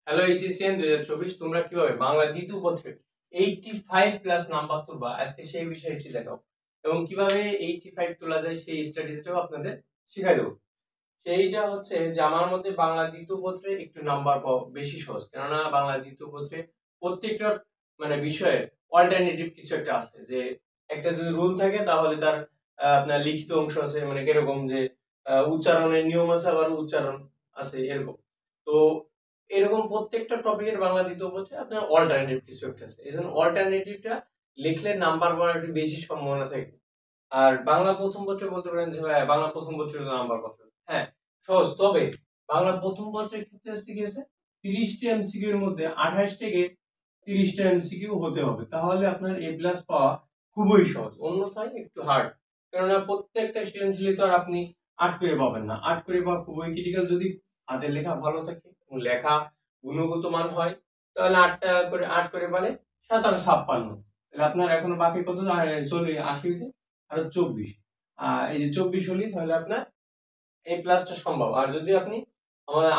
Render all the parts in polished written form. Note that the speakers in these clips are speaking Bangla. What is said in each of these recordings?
হ্যালো এইচএসসিএন 2024 তোমরা কিভাবে বাংলা দ্বিতীয় পত্রে 85 প্লাস নাম্বার তুলবা আজকে সেই বিষয়টি দেখাও এবং কিভাবে 85 তোলা যায় সেই স্ট্র্যাটেজিটাও আপনাদের শিখাই দেবো। সেইটা হচ্ছে যে আমার মধ্যে বাংলা দ্বিতীয় পত্রে একটু নাম্বার পাওয়া বেশি সহজ, কেননা বাংলা দ্বিতীয় পত্রে প্রত্যেকটা বিষয়ে অল্টারনেটিভ কিছু একটা আছে, যে একটা যদি রুল থাকে তাহলে তার আপনার লিখিত অংশ আছে, মানে কিরকম যে উচ্চারণের নিয়ম আছে, আবার উচ্চারণ আছে এরকম। তো এরকম প্রত্যেকটা টপিকের বাংলা দ্বিতীয় পত্রে আপনার অল্টারনেটিভ কিছু একটা আছে, এই জন্য অল্টারনেটিভটা লিখলে নাম্বার পাওয়ার একটু বেশি সম্ভাবনা থাকে। আর বাংলা প্রথম পত্রে বলতে পারেন যে ভাই বাংলা প্রথম পত্রে নাম্বার কত, হ্যাঁ সহজ। তবে বাংলা প্রথম পত্রের ক্ষেত্রে আসতে গিয়েছে 30টা এমসিকিউ এর মধ্যে 28 থেকে 30টা এমসিকিউ হতে হবে, তাহলে আপনার এ প্লাস পাওয়া খুবই সহজ, অন্যথায় একটু হার্ড। কেননা প্রত্যেকটা সৃজনশীল তো আর আপনি 8 করে পাবেন না, 8 করে পাওয়া খুবই ক্রিটিক্যাল। যদি হাতের লেখা ভালো থাকে এবং লেখা গুণগত মান হয় তাহলে 8 করে মানে 57, তাহলে আপনার এখনো বাকি কত, 80 আর 24, এই যে 24 হলেই তাহলে আপনার এই প্লাসটা সম্ভব। আর যদি আপনি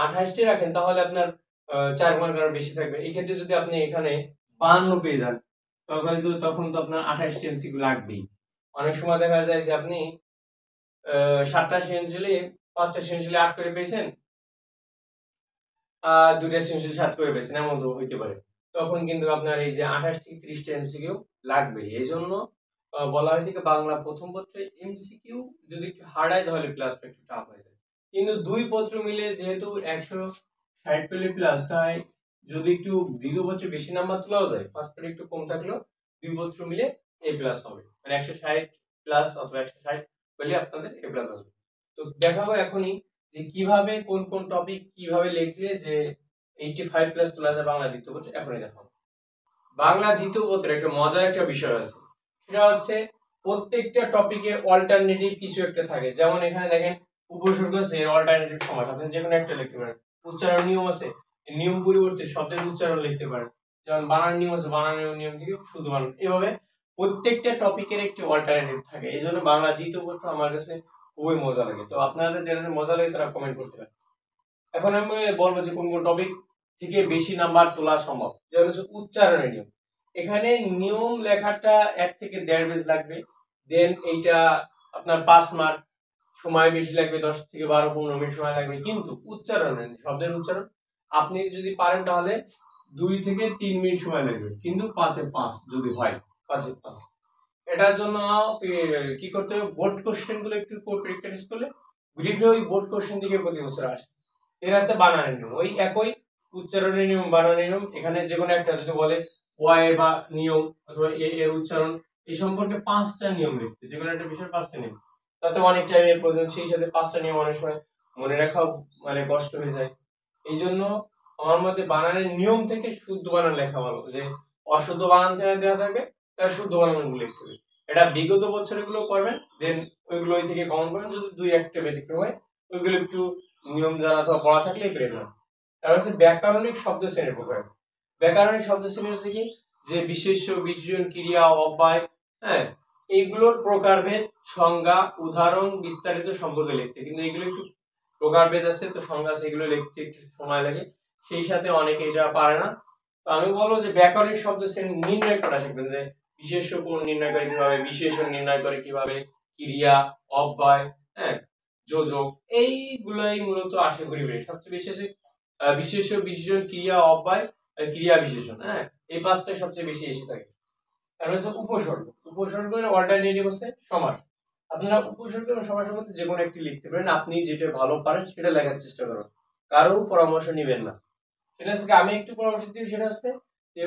28টি রাখেন তাহলে আপনার 4 মার্ক আরো বেশি থাকবে। এই ক্ষেত্রে যদি আপনি এখানে 52 পেয়ে যান তখন তো আপনার 28টি এমসিকিউ লাগবেই। অনেক সময় দেখা যায় যে আপনি 7টা সৃজনশীলে 5টা সৃজনশীলে 8 করে পেয়েছেন, 2টা সৃজনশীল 7 করে পেয়েছেন, এমন তো হইতে পারে। তখন কিন্তু আপনার এই যে 28 থেকে 30টা এমসিকিউ লাগবে। এই জন্য বলা হয় যে বাংলা প্রথম পত্রে এমসিকিউ যদি একটু হার্ড হয় তাহলে প্লাসটা একটু টাফ হয়ে যায়। কিন্তু দুই পত্র মিলে যেহেতু 160 পেলে প্লাস, তাই যদি একটু দ্বিতীয় পত্রে বেশি নাম্বার তোলাও যায়, ফার্স্ট পত্রে একটু কম থাকলেও দুই পত্র মিলে এ প্লাস হবে, মানে 160 প্লাস অথবা 160 পেলে আপনাদের এ প্লাস আসবে। তো দেখাবো এখনই যে কিভাবে কোন কোন টপিক কিভাবে লিখলে যে 85 প্লাস তোলা যায় বাংলা দ্বিতীয় পত্রে, এখনই দেখাবো। বাংলা দ্বিতীয় পত্রে একটা মজার একটা বিষয় আছে, সেটা হচ্ছে প্রত্যেকটা টপিকের অল্টারনেটিভ কিছু একটা থাকে। যেমন এখানে দেখেন উপসর্গ আছে, এর অল্টারনেটিভ সমাস আপনি যে কোনো একটা লিখতে পারেন। উচ্চারণ নিয়ম আছে, নিয়ম পরিবর্তে শব্দের উচ্চারণ লিখতে পারেন। যেমন বানান নিয়ম আছে, বানানের নিয়ম থেকে শুধু বানান। এভাবে প্রত্যেকটা টপিকের একটি অল্টারনেটিভ থাকে, এই জন্য বাংলা দ্বিতীয় পত্র আমার কাছে খুবই মজা লাগে। তো আপনাদের যারা মজা লাগে তারা কমেন্ট করতে পারেন। এখন আমি বলবো যে কোন কোন টপিক থেকে বেশি নাম্বার তোলা সম্ভব। যেমন হচ্ছে উচ্চারণের নিয়ম, এখানে নিয়ম লেখাটা 1 থেকে 1.5 পেজ লাগবে। দেন এইটা আপনার 5 মার্ক, সময় বেশি লাগবে, 10 থেকে 12-15 মিনিট সময় লাগবে। কিন্তু উচ্চারণের শব্দের উচ্চারণ আপনি যদি পারেন তাহলে 2 থেকে 3 মিনিট সময় লাগবে, কিন্তু 5-এ 5 যদি হয়, 5-এ 5। এটার জন্য কি করতে হবে, বোর্ড কোশ্চেন গুলো একটু প্র্যাকটিস করলে ব্রিফে ওই বোর্ড কোশ্চেন থেকে প্রতি বছর আসে। এর আছে বানানের নিয়ম, ওই একই উচ্চারণের নিয়ম, বানানের নিয়ম। এখানে যে কোনো একটা যদি বলে ওয়াই এর বা নিয়ম অথবা এ এর উচ্চারণ, এই সম্পর্কে 5টা নিয়ম লিখতে, যে কোনো একটা বিষয়ের 5টা নিয়ম, তাতে অনেক টাইমের প্রয়োজন। সেই সাথে 5টা নিয়ম অনেক সময় মনে রাখা কষ্ট হয়ে যায়। এই জন্য আমার মতে বানানের নিয়ম থেকে শুদ্ধ বানান লেখা ভালো, যে অশুদ্ধ বানান দেওয়া থাকবে তার শুদ্ধ বানানগুলো লিখতে হবে। এটা বিগত বছর এগুলো করবেন, দেন ওইগুলো থেকে কমন করবেন। যদি 2-1টা ব্যতিক্রম হয় ওইগুলো একটু নিয়ম জানা অথবা পড়া থাকলেই পেরে যান। তার হচ্ছে ব্যাকরণিক শব্দ শ্রেণীর প্রকার। ব্যাকরণিক শব্দ শ্রেণী হচ্ছে কি, যে বিশেষ্য, বিশেষণ, ক্রিয়া, অব্যয়, হ্যাঁ এইগুলোর প্রকারভেদ, সংজ্ঞা, উদাহরণ, বিস্তারিত সম্পর্কে লিখতে। কিন্তু এগুলো একটু প্রকারভেদ আছে, তো সংজ্ঞা আছে, এগুলো লিখতে একটু সময় লাগে, সেই সাথে অনেকে এটা পারে না। তো আমি বলবো যে ব্যাকরণিক শব্দ শ্রেণী নির্ণয় করা শিখবেন, যে বিশেষ্য কোন নির্ণয় করে কিভাবে, বিশেষণ নির্ণয় করে কিভাবে, ক্রিয়া, অব্যয়, হ্যাঁ যোজক, এইগুলাই মূলত আশা করি সবচেয়ে বেশি আছে। বিশেষ্য, বিশেষণ, ক্রিয়া, অব্যয়, ক্রিয়া বিশেষণ, হ্যাঁ এই 5টাই সবচেয়ে বেশি এসে থাকে। তারপর হচ্ছে উপসর্গ। উপসর্গের অল্টারনেটিভ হচ্ছে সমাস। আপনারা উপসর্গ এবং সমাসের মধ্যে যে কোনো একটি লিখতে পারেন, আপনি যেটা ভালো পারেন সেটা লেখার চেষ্টা করুন, কারো পরামর্শ নেবেন না। সেটা হচ্ছে আমি একটু পরামর্শ দিই, সেটা হচ্ছে যে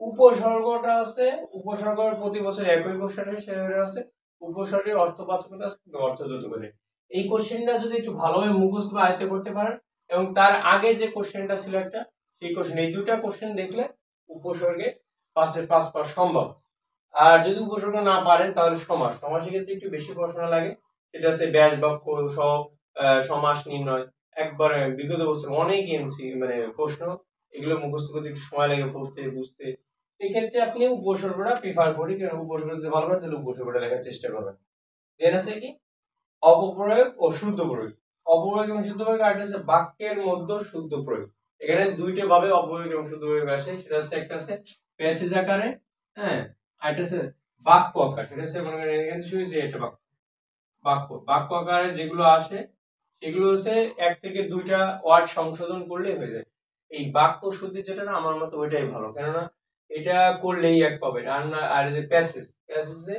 উপসর্গটা হচ্ছে, উপসর্গের প্রতি বছর একই কোশ্চেন সেটা হচ্ছে উপসর্গের অর্থবাচকতা অর্থ দ্রুত করে। এই কোশ্চেনটা যদি একটু ভালোভাবে মুখস্থ বা আয়ত্ত করতে পারেন, এবং তার আগে যে কোশ্চেনটা ছিল একটা, সেই কোশ্চেন, এই দুটা কোশ্চেন দেখলে উপসর্গে 5-এ 5 পাওয়া সম্ভব। আর যদি উপসর্গ না পারেন তাহলে সমাস, সমাসের ক্ষেত্রে একটু বেশি পড়াশোনা লাগে। সেটা হচ্ছে ব্যাস বাক্য সহ সমাস নির্ণয়, একবারে বিগত বছর অনেক এমসি প্রশ্ন, এগুলো মুখস্থ করতে একটু সময় লাগে, পড়তে বুঝতে। এই ক্ষেত্রে আপনি উপসর্গটা প্রিফার করি, কারণ উপসর্গ যদি ভালো হয় তাহলে উপসর্গটা লেখার চেষ্টা করবেন। দেন আছে কি অপপ্রয়োগ ও শুদ্ধ প্রয়োগ। অপপ্রয়োগ এবং শুদ্ধ প্রয়োগ, আর হচ্ছে বাক্যের মধ্যে শুদ্ধ প্রয়োগ। এখানে দুইটা ভাবে অপব্যয় এবং শুদ্ধভাবে আসে, সেটা হচ্ছে একটা আছে প্যাসেজ আকারে, হ্যাঁ, আর একটা আছে বাক্য আকার। সেটা হচ্ছে মনে করেন এখানে শুরু হয়েছে এটা বাক্য আকারে যেগুলো আসে সেগুলো হচ্ছে এক থেকে দুইটা ওয়ার্ড সংশোধন করলে হয়ে যায়। এই বাক্য শুদ্ধি যেটা না, আমার মতে ওইটাই ভালো, কেননা এটা করলেই এক পাবেন। আর না, আর যে প্যাসেজে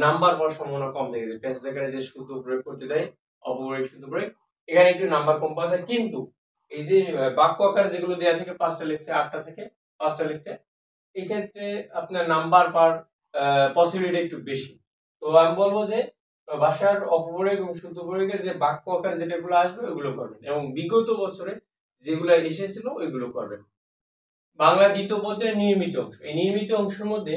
নাম্বার পাওয়ার সম্ভাবনা কম থাকে, যে প্যাসেজ আকারে যে শুদ্ধ প্রয়োগ করতে দেয়, অপপ্রয়োগ শুদ্ধ প্রয়োগ, এখানে একটু নাম্বার কম পাওয়া যায়। কিন্তু এই যে বাক্য আকারে যেগুলো দেওয়া থেকে 5টা লিখতে, 8টা থেকে 5টা লিখতে, এই ক্ষেত্রে আপনার নাম্বার পাওয়ার পসিবিলিটি একটু বেশি। তো আমি বলবো যে ভাষার অপপ্রয়োগ এবং শুদ্ধ প্রয়োগের যে বাক্য আকারে যেটাগুলো আসবে ওইগুলো করবেন, এবং বিগত বছরে যেগুলো এসেছিল ওইগুলো করবেন। বাংলা দ্বিতীয় পত্রের নির্মিত অংশ, এই নির্মিত অংশের মধ্যে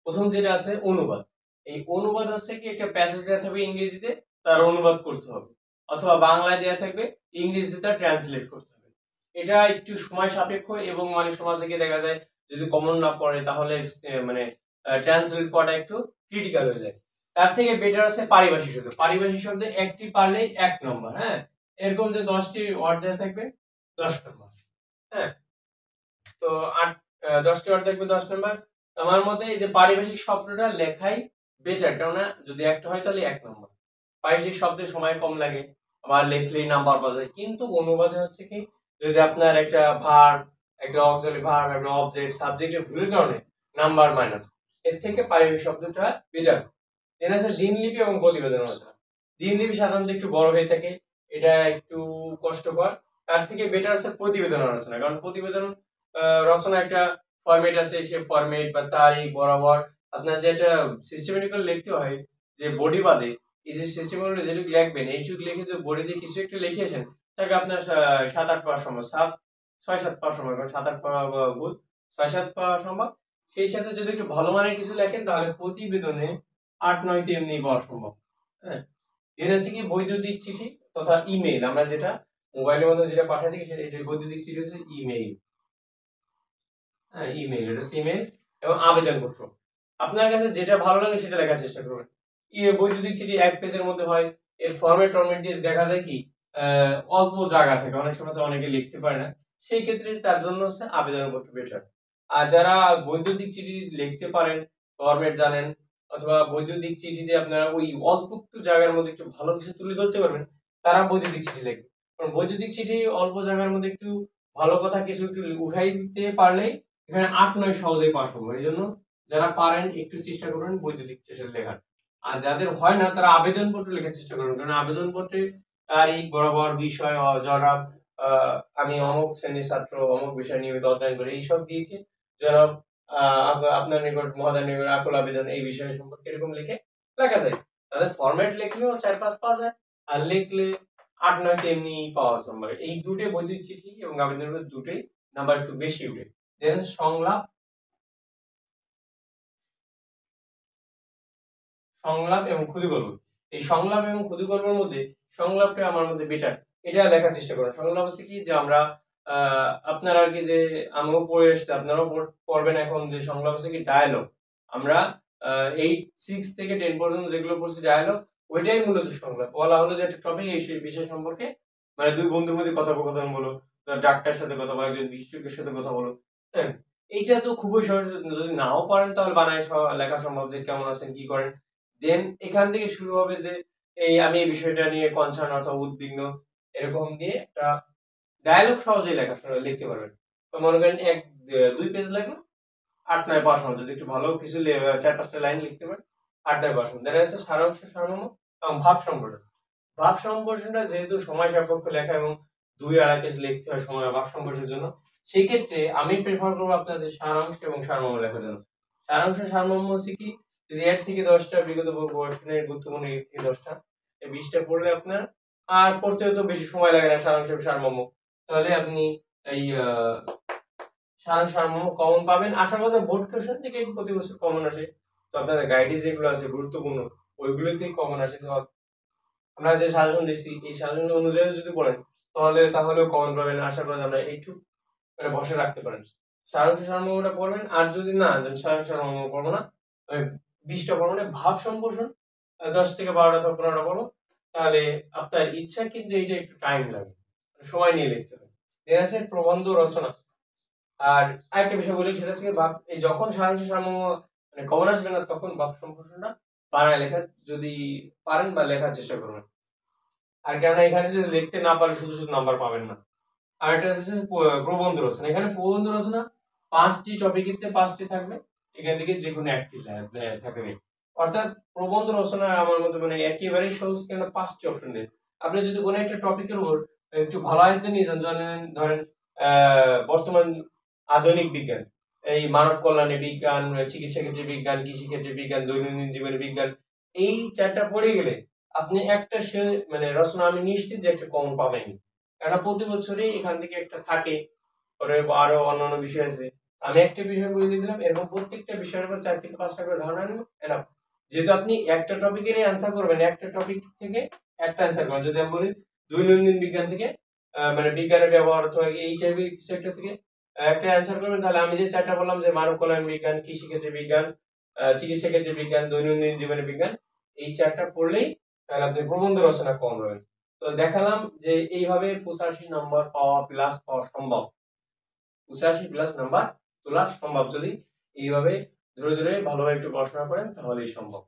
প্রথম যেটা আছে অনুবাদ। এই অনুবাদ হচ্ছে কি, একটা প্যাসেজ দেওয়া থাকবে ইংরেজিতে, তার অনুবাদ করতে হবে, অথবা বাংলায় দেওয়া থাকবে ইংরেজিতে তার ট্রান্সলেট করতে হবে। এটা একটু সময় সাপেক্ষ, এবং অনেক সময় থেকে দেখা যায় যদি কমন না পড়ে তাহলে মানে ট্রান্সলেট করাটা একটু ক্রিটিক্যাল হয়ে যায়। তার থেকে বেটার আছে পারিভাষিক শব্দ। পারিভাষিক শব্দে একটি পারলেই 1 নম্বর, হ্যাঁ, এরকম যে 10টি ওয়ার্ড দেওয়া থাকবে 10 নম্বর, হ্যাঁ। তো 10টি ওয়ার্ড থাকবে 10 নম্বর। আমার মতে এই যে পারিভাষিক শব্দটা লেখাই বেটার, কেননা যদি একটা হয় তাহলে 1 নম্বর। পারিভাষিক শব্দে সময় কম লাগে, আবার লিখলেই নাম্বার পাওয়া যায়। কিন্তু অনুবাদে হচ্ছে কি, যদি আপনার একটা ভার্ব, একটা অক্সিলারি ভার্ব, একটা অবজেক্ট, সাবজেক্টের ভুলের কারণে নাম্বার মাইনাস, এর থেকে পারিভাষিক শব্দটা বেটার। দেন আছে দিনলিপি এবং প্রতিবেদন রচনা। দিনলিপি সাধারণত একটু বড় হয়ে থাকে, এটা একটু কষ্টকর। তার থেকে বেটার আছে প্রতিবেদন রচনা, কারণ প্রতিবেদন রচনা একটা ফরম্যাট আছে, সে ফরম্যাট বা তারিখ বরাবর আপনার যেটা সিস্টেমেটিক্যাল লিখতে হয়, যে বডি বাদে এই যে সিস্টেমেটিক্যাল যেটুকু লিখবেন, এইটুকু লিখে যে বডি দিয়ে কিছু একটা লিখে আসেন, তাকে আপনার 7-8 পাওয়া সম্ভব, 6-7 পাওয়া সম্ভব, কারণ 7-8 পাওয়া ভুল, 6-7 পাওয়া সম্ভব। সেই সাথে যদি একটু ভালো মানের কিছু লেখেন তাহলে প্রতিবেদনে 8-9 তে এমনি পাওয়া সম্ভব, হ্যাঁ। এর হচ্ছে কি বৈদ্যুতিক চিঠি তথা ইমেইল, আমরা যেটা মোবাইলের মধ্যে যেটা পাঠাই দিই সেটা, এটা বৈদ্যুতিক চিঠি হচ্ছে ইমেইল, হ্যাঁ, ইমেইল, এটা হচ্ছে ইমেইল। এবং আবেদনপত্র, আপনার কাছে যেটা ভালো লাগে সেটা লেখার চেষ্টা করবেন। বৈদ্যুতিক চিঠি 1 পেজের মধ্যে হয়, এর ফরম্যাট দিয়ে দেখা যায় কি অল্প জায়গা থাকে, অনেক সময় অনেকে লিখতে পারে না, সেই ক্ষেত্রে তার জন্য হচ্ছে আবেদনপত্র বেটার। আর যারা বৈদ্যুতিক চিঠি লিখতে পারেন, ফরম্যাট জানেন, অথবা বৈদ্যুতিক চিঠিতে আপনারা ওই অল্প একটু জায়গার মধ্যে একটু ভালো কিছু তুলে ধরতে পারবেন, তারা বৈদ্যুতিক চিঠি লিখবে। কারণ বৈদ্যুতিক চিঠি অল্প জায়গার মধ্যে একটু ভালো কথা কিছু একটু উঠাই দিতে পারলেই এখানে 8-9 সহজেই পাস হবে। এই জন্য যারা পারেন একটু চেষ্টা করবেন বৈদ্যুতিক চিঠি লেখার। আর যাদের হয় না তারা আবেদনপত্র লেখার চেষ্টা করবেন, কারণ আবেদনপত্রে তারিখ বরাবর, বিষয় জনাব, আমি অমুক শ্রেণীর ছাত্র, অমুক বিষয় নিয়মিত অধ্যয়ন করি, এইসব দিয়েছে জনাব আপনার নিকট মহোদয় নিকট আকুল আবেদন এই বিষয় সম্পর্কে, এরকম লিখে লেখা যায়। তাদের ফরম্যাট লিখলেও 4-5 পাওয়া যায়, আর লিখলে 8-9 তে এমনি পাওয়া নাম্বার। এই দুটো বৈদ্যুতিক চিঠি এবং আবেদনের দুটোই নাম্বার একটু বেশি উঠে। দেন সংলাপ এবং ক্ষুদিগল্প। এই সংলাপ এবং ক্ষুদিগল্পের মধ্যে সংলাপটা আমার মধ্যে বেটার, এটা লেখার চেষ্টা করুন। সংলাপ হচ্ছে কি, যে আমরা আপনার আর কি, যে আমিও পড়ে এসছি, আপনারাও পড়বেন এখন, যে সংলাপ হচ্ছে কি ডায়ালগ। আমরা 8-6 থেকে 10 পর্যন্ত যেগুলো পড়ছি ডায়ালগ, ওইটাই মূলত সংলাপ। বলা হলো যে একটা টপিক, এই বিষয় সম্পর্কে, মানে দুই বন্ধুর মধ্যে কথোপকথন বলো, ডাক্তারের সাথে কথা বলো, একজন বিশেষজ্ঞের সাথে কথা বলো, হ্যাঁ। এইটা তো খুবই সহজ, যদি নাও পারেন তাহলে বানায় লেখা সম্ভব, যে কেমন আছেন, কি করেন। দেন এখান থেকে শুরু হবে যে আমি এই বিষয়টা নিয়ে কনসার্ন অথবা উদ্বিগ্ন, এরকম দিয়ে একটা ডায়ালগ সহজেই লিখতে পারবেন। তো মনে করেন 1-2 পেজ লাগলো, 8-9 পাওয়া সম্ভব। যদি একটু ভালো কিছু 4-5টা লাইন লিখতে পারেন, 8-9 পাওয়া সম্ভব। দেখা যাচ্ছে সারাংশ, সারমর্ম এবং ভাব সম্প্রসারণ। ভাব সম্প্রসারণটা যেহেতু সময় সাপেক্ষ লেখা, এবং 2-2.5 পেজ লিখতে হয় সময় ভাব সম্প্রসারণের জন্য, সেই ক্ষেত্রে আমি প্রেফার করবো আপনাদের সারাংশ এবং সারমর্ম লেখার জন্য। সারাংশ সারমর্ম হচ্ছে কি, যদি 1 থেকে 10টা বিগত বর্ষণের গুরুত্বপূর্ণ 1 থেকে 10টা, এই 20টা পড়লে আপনার আর পড়তে তো বেশি সময় লাগে না, সারাংশ সারমর্ম। তাহলে আপনি এই সারাংশ সারমর্ম কমন পাবেন। আশা করা যায় বোর্ড কোশ্চেন থেকে প্রতি বছর কমন আসে, তো আপনাদের গাইডে যেগুলো আছে গুরুত্বপূর্ণ ওইগুলোতেই কমন আসে। তো আমরা যে সাজেশন দিচ্ছি এই সাজেশন অনুযায়ী যদি পড়েন তাহলেও কমন পাবেন। আশা করা যায় আমরা এইটুকু মানে ভরসা রাখতে পারেন। সারাংশ সারমর্মটা পড়বেন, আর যদি না সারাংশ সারমর্ম পড়বো না, 20টা পড়বো, মানে ভাব সম্প্রসারণ 10 থেকে 12টা অথবা 15টা পড়বো, তাহলে আপনার ইচ্ছা, কিন্তু এইটা একটু টাইম লাগে, সময় নিয়ে লিখতে হবে। এর আছে প্রবন্ধ রচনা। আর আরেকটা বিষয় বলি, সেটা হচ্ছে এই যখন সারাংশ সারমর্ম মানে কমন আসবে না, তখন বাক্য সম্প্রসারণটা বানায় লেখা যদি পারেন বা লেখার চেষ্টা করবেন। আর কেননা এখানে যদি লিখতে না পারে শুধু শুধু নাম্বার পাবেন না। আর এটা হচ্ছে প্রবন্ধ রচনা। এখানে প্রবন্ধ রচনা 5টি টপিকেতে 5টি থাকবে, এখান থেকে যে কোনো একটি থাকবে। অর্থাৎ প্রবন্ধ রচনা আমার মতে মানে একেবারেই সহজ, কেন 5টি অপশন দেয়। আপনি যদি কোনো একটা টপিকের উপর একটু ভালো আয়ত্তে নিয়ে যান, ধরেন বর্তমান আধুনিক বিজ্ঞান, এই মানব কল্যাণে বিজ্ঞান, চিকিৎসা ক্ষেত্রে বিজ্ঞান, কৃষি ক্ষেত্রে বিজ্ঞান, দৈনন্দিন জীবনে বিজ্ঞান, এই 4টা পড়ে গেলে আপনি একটা মানে রচনা আমি নিশ্চিত যে একটা কমন পাবেন। কেননা প্রতি বছরই এখান থেকে একটা থাকে, পরে আরো অন্যান্য বিষয় আছে। আমি একটা বিষয় বলে দিলাম, এরকম প্রত্যেকটা বিষয়ের উপর 4 থেকে 5টা করে ধারণা নেব এনাফ। যেহেতু আপনি একটা টপিকেরই অ্যান্সার করবেন, একটা টপিক থেকে একটা অ্যান্সার করবেন। যদি আমি বলি দৈনন্দিন বিজ্ঞান থেকে মানে বিজ্ঞানের ব্যবহার অথবা এই টাইপের কিছু একটা থেকে একটা অ্যান্সার করবেন, তাহলে আমি যে 4টা বললাম যে মানব কল্যাণ বিজ্ঞান, কৃষি ক্ষেত্রে বিজ্ঞান, চিকিৎসা ক্ষেত্রে বিজ্ঞান, দৈনন্দিন জীবনে বিজ্ঞান, এই 4টা পড়লেই তাহলে আপনি প্রবন্ধ রচনা কম পাবেন। তো দেখালাম যে এইভাবে 85 নম্বর পাওয়া প্লাস পাওয়া সম্ভব, 85+ নাম্বার তোলা সম্ভব যদি এইভাবে ধরে ধরে ভালোভাবে একটু পড়াশোনা করেন, তাহলেই সম্ভব।